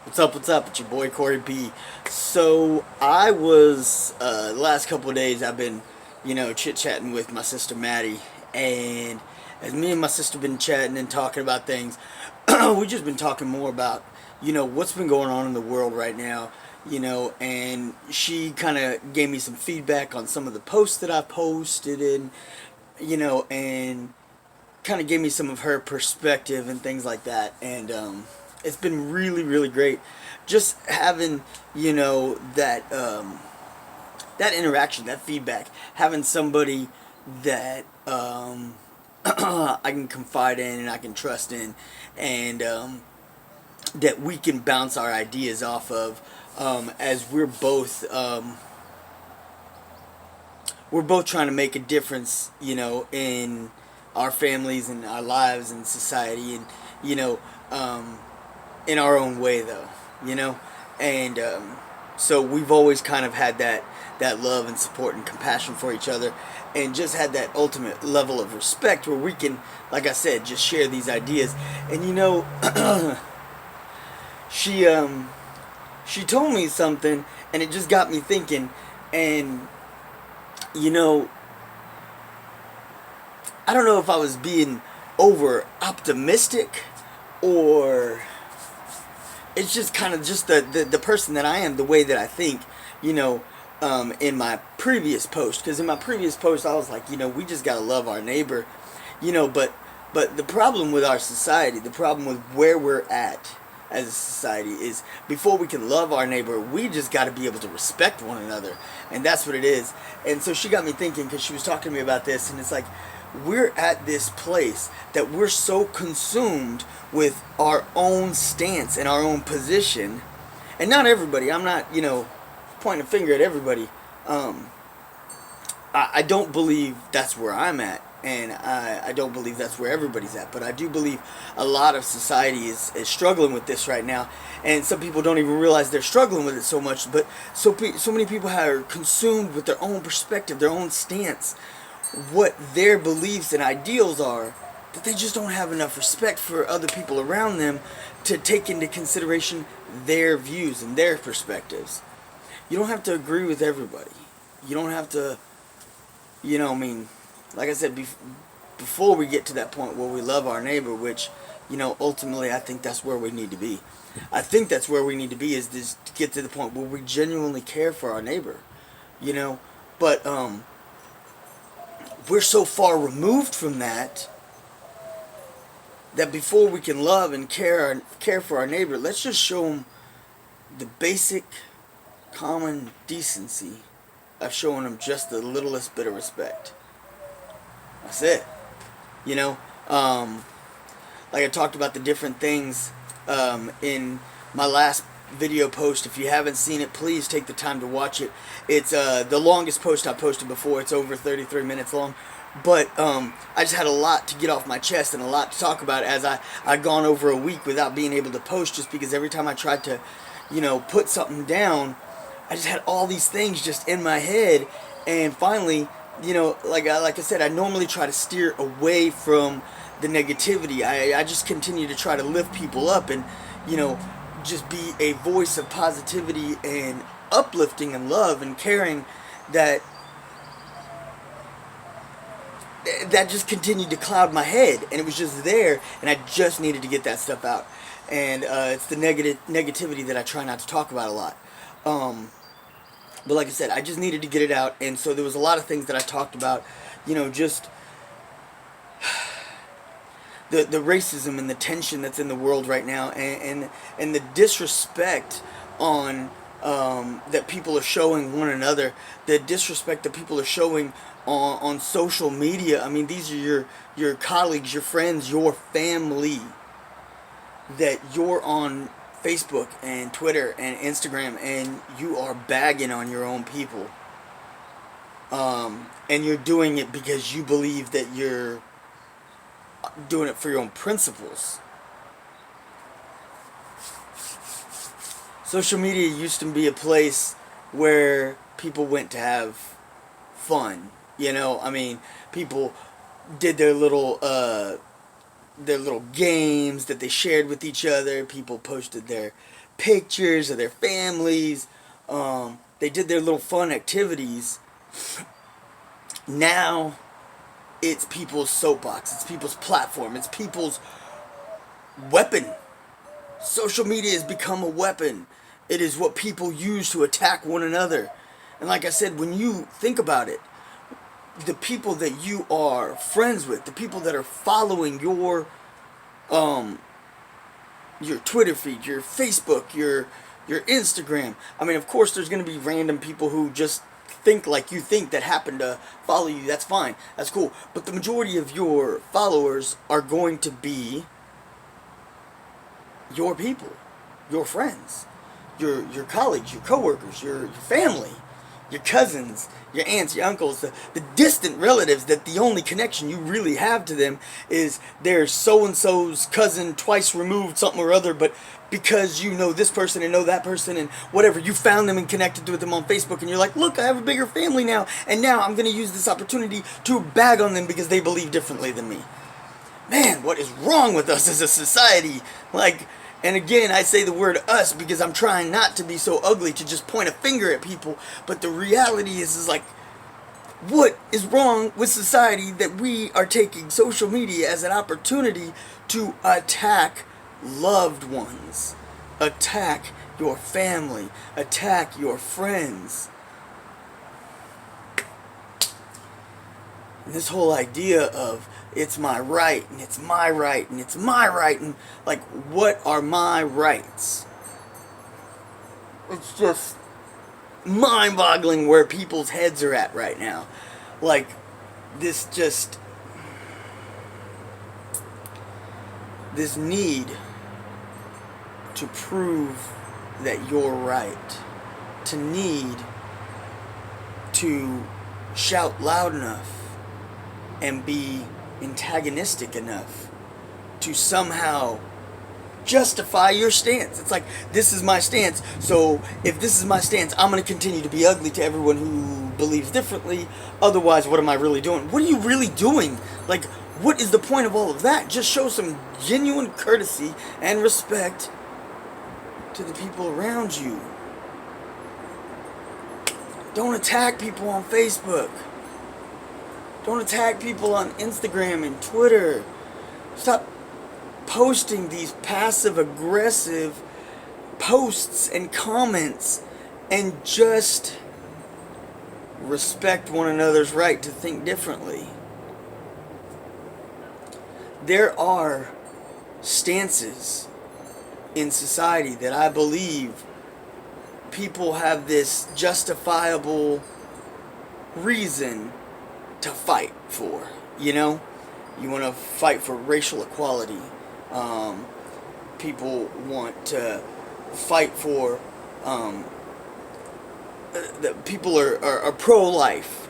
What's up? What's up? It's your boy Corey B. So I was the last couple of days I've been, chit chatting with my sister Maddie, and as me and my sister been chatting and talking about things, we just been talking more about what's been going on in the world right now. And she kind of gave me some feedback on some of the posts that I posted, and kind of gave me some of her perspective and things like that. And it's been really, really great just having, that interaction, that feedback, having somebody that I can confide in and I can trust in, and that we can bounce our ideas off of, as we're both trying to make a difference, in our families and our lives and society, and you know, um, in our own way, though, you know, and so we've always kind of had that love and support and compassion for each other, and just had that ultimate level of respect where we can, like I said, just share these ideas, and she she told me something, and it just got me thinking, and you know I don't know if I was being over optimistic, or it's just kind of just the person that I am, the way that I think, you know, in my previous post. Because in my previous post, I was like, we just got to love our neighbor, but the problem with our society, the problem with where we're at as a society is before we can love our neighbor, we just got to be able to respect one another. And that's what it is. And so she got me thinking, because she was talking to me about this, and it's like, we're at this place that we're so consumed with our own stance and our own position. And not everybody, I'm not, pointing a finger at everybody. I don't believe that's where I'm at, and I don't believe that's where everybody's at. But I do believe a lot of society is struggling with this right now, and some people don't even realize they're struggling with it so much. But so many people are consumed with their own perspective, their own stance, what their beliefs and ideals are, that they just don't have enough respect for other people around them to take into consideration their views and their perspectives. You don't have to agree with everybody. You don't have to, I mean, like I said, before we get to that point where we love our neighbor, which, ultimately I think that's where we need to be. I think that's where we need to be, is this, to get to the point where we genuinely care for our neighbor, you know. But we're so far removed from that, that before we can love and care for our neighbor, let's just show them the basic common decency of showing them just the littlest bit of respect. That's it. You know, like I talked about the different things in my last video post. If you haven't seen it, please take the time to watch it. It's the longest post I posted before. It's over 33 minutes long. But I just had a lot to get off my chest and a lot to talk about, as I'd gone over a week without being able to post, just because every time I tried to, put something down, I just had all these things just in my head. And finally, like I said, I normally try to steer away from the negativity. I just continue to try to lift people up, and, just be a voice of positivity and uplifting and love and caring, that just continued to cloud my head, and it was just there, and I just needed to get that stuff out. And it's the negativity that I try not to talk about a lot. But like I said, I just needed to get it out, and so there was a lot of things that I talked about, just the racism and the tension that's in the world right now, and the disrespect on that people are showing one another, the disrespect that people are showing on social media. I mean, these are your colleagues, your friends, your family, that you're on Facebook and Twitter and Instagram, and you are bagging on your own people, and you're doing it because you believe that you're doing it for your own principles. Social media used to be a place where people went to have fun. I mean, people did their little games that they shared with each other. People posted their pictures of their families. They did their little fun activities. Now it's people's soapbox, it's people's platform, it's people's weapon. Social media has become a weapon. It is what people use to attack one another. And like I said, when you think about it, the people that you are friends with, the people that are following your Twitter feed, your Facebook, your Instagram. I mean, of course, there's going to be random people who just think like you think that happen to follow you. That's fine. That's cool. But the majority of your followers are going to be your people, your friends, your colleagues, your coworkers, your family, your cousins, your aunts, your uncles, the distant relatives that the only connection you really have to them is their so-and-so's cousin twice removed something or other, but because you know this person and know that person and whatever, you found them and connected with them on Facebook and you're like, look, I have a bigger family now, and now I'm going to use this opportunity to bag on them because they believe differently than me. Man, what is wrong with us as a society? Like, and again, I say the word us because I'm trying not to be so ugly to just point a finger at people. But the reality is like, what is wrong with society that we are taking social media as an opportunity to attack loved ones, attack your family, attack your friends? And this whole idea of it's my right, and it's my right, and it's my right, and like, what are my rights? It's just mind-boggling where people's heads are at right now. Like, this need to prove that you're right, to need to shout loud enough and be antagonistic enough to somehow justify your stance. It's like, this is my stance, so if this is my stance, I'm going to continue to be ugly to everyone who believes differently. Otherwise, what am I really doing? What are you really doing? Like, what is the point of all of that? Just show some genuine courtesy and respect to the people around you. Don't attack people on Facebook. Don't attack people on Instagram and Twitter. Stop posting these passive-aggressive posts and comments and just respect one another's right to think differently. There are stances in society that I believe people have this justifiable reason to fight for. You know, you want to fight for racial equality. People want to fight for people are pro-life.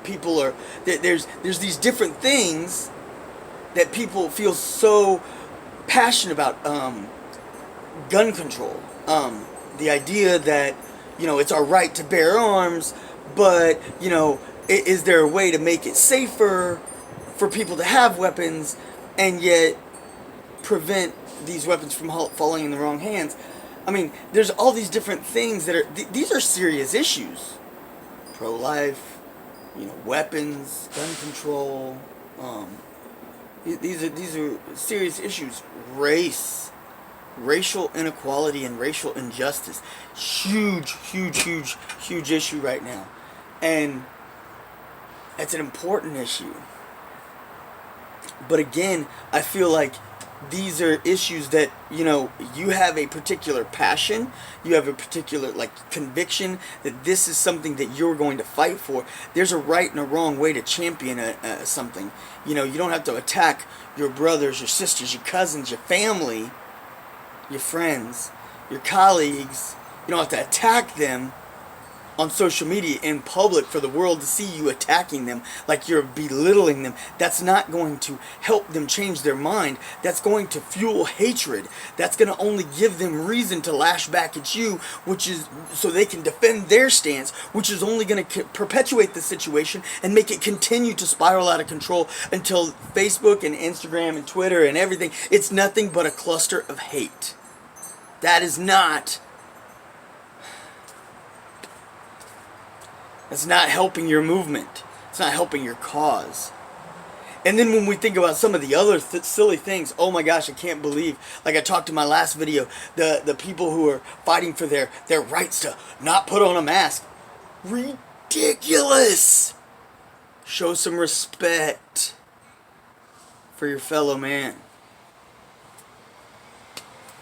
People are there's these different things that people feel so passionate about. Gun control. The idea that, you know, it's our right to bear arms, but, you know, is there a way to make it safer for people to have weapons and yet prevent these weapons from falling in the wrong hands? I mean, there's all these different things that are, these are serious issues. Pro-life, you know, weapons, gun control, these are serious issues. Racial inequality and racial injustice. Huge issue right now. And it's an important issue. But again, I feel like these are issues that, you know, you have a particular passion, you have a particular, like, conviction that this is something that you're going to fight for. There's a right and a wrong way to champion something. You know, you don't have to attack your brothers, your sisters, your cousins, your family, your friends, your colleagues. You don't have to attack them on social media in public for the world to see you attacking them like you're belittling them. That's not going to help them change their mind. That's going to fuel hatred. That's going to only give them reason to lash back at you, which is so they can defend their stance, which is only going to perpetuate the situation and make it continue to spiral out of control until Facebook and Instagram and Twitter and everything, it's nothing but a cluster of hate. That is not... That's not helping your movement. It's not helping your cause. And then when we think about some of the other silly things, oh my gosh, I can't believe, like I talked in my last video, the people who are fighting for their rights to not put on a mask. Ridiculous! Show some respect for your fellow man.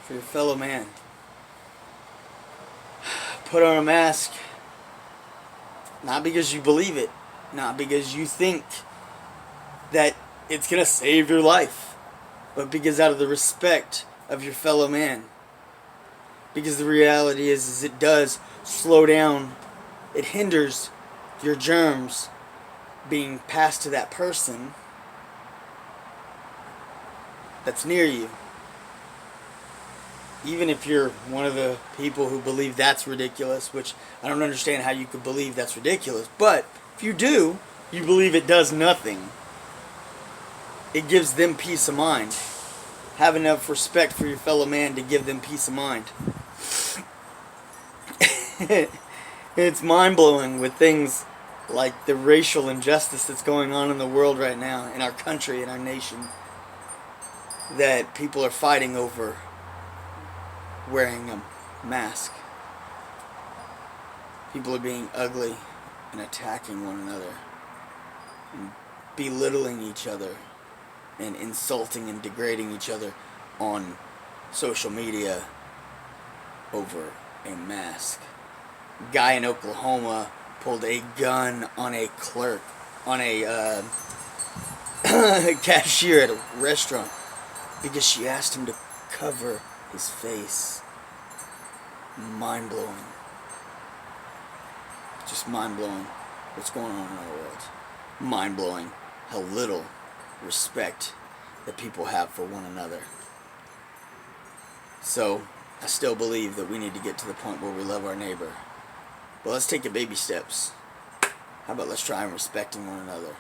For your fellow man. Put on a mask. Not because you believe it. Not because you think that it's going to save your life. But because out of the respect of your fellow man. Because the reality is it does slow down. It hinders your germs being passed to that person that's near you. Even if you're one of the people who believe that's ridiculous, which I don't understand how you could believe that's ridiculous, but if you do, you believe it does nothing. It gives them peace of mind. Have enough respect for your fellow man to give them peace of mind. It's mind-blowing with things like the racial injustice that's going on in the world right now, in our country, in our nation, that people are fighting over wearing a mask. People are being ugly and attacking one another, and belittling each other, and insulting and degrading each other on social media over a mask. A guy in Oklahoma pulled a gun on a clerk, on a cashier at a restaurant, because she asked him to cover his face. Mind-blowing. Just mind-blowing what's going on in our world. Mind-blowing how little respect that people have for one another. So, I still believe that we need to get to the point where we love our neighbor. But let's take it baby steps. How about let's try and respecting one another.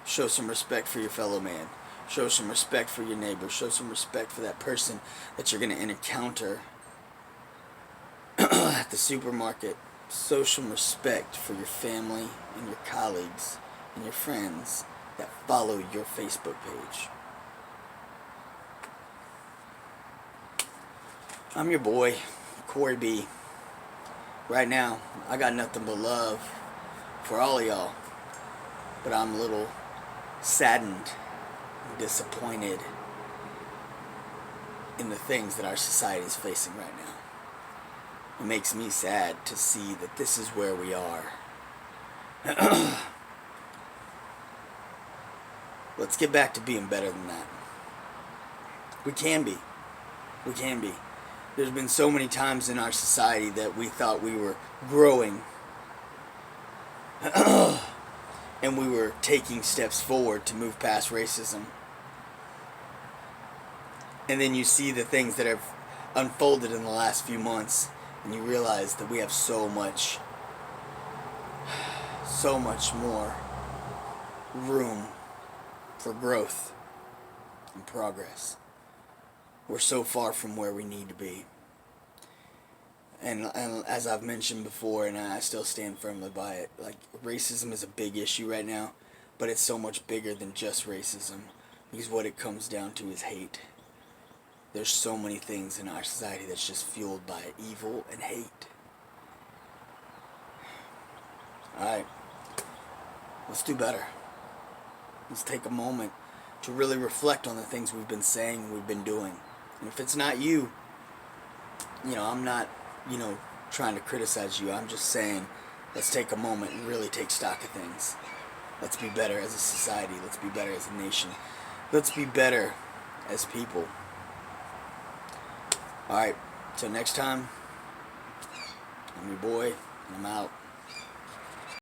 Show some respect for your fellow man. Show some respect for your neighbor. Show some respect for that person that you're going to encounter at the supermarket. Show some respect for your family and your colleagues and your friends that follow your Facebook page. I'm your boy, Corey B. Right now, I got nothing but love for all of y'all. But I'm a little saddened and disappointed in the things that our society is facing right now. It makes me sad to see that this is where we are. Let's get back to being better than that. We can be. We can be. There's been so many times in our society that we thought we were growing and we were taking steps forward to move past racism. And then you see the things that have unfolded in the last few months, and you realize that we have so much more room for growth and progress. We're so far from where we need to be. And as I've mentioned before, and I still stand firmly by it, like, racism is a big issue right now, but it's so much bigger than just racism, because what it comes down to is hate. There's so many things in our society that's just fueled by evil and hate. Alright, let's do better. Let's take a moment to really reflect on the things we've been saying, we've been doing. And if it's not you, I'm not, trying to criticize you. I'm just saying, let's take a moment and really take stock of things. Let's be better as a society. Let's be better as a nation. Let's be better as people. Alright, till next time, I'm your boy, and I'm out.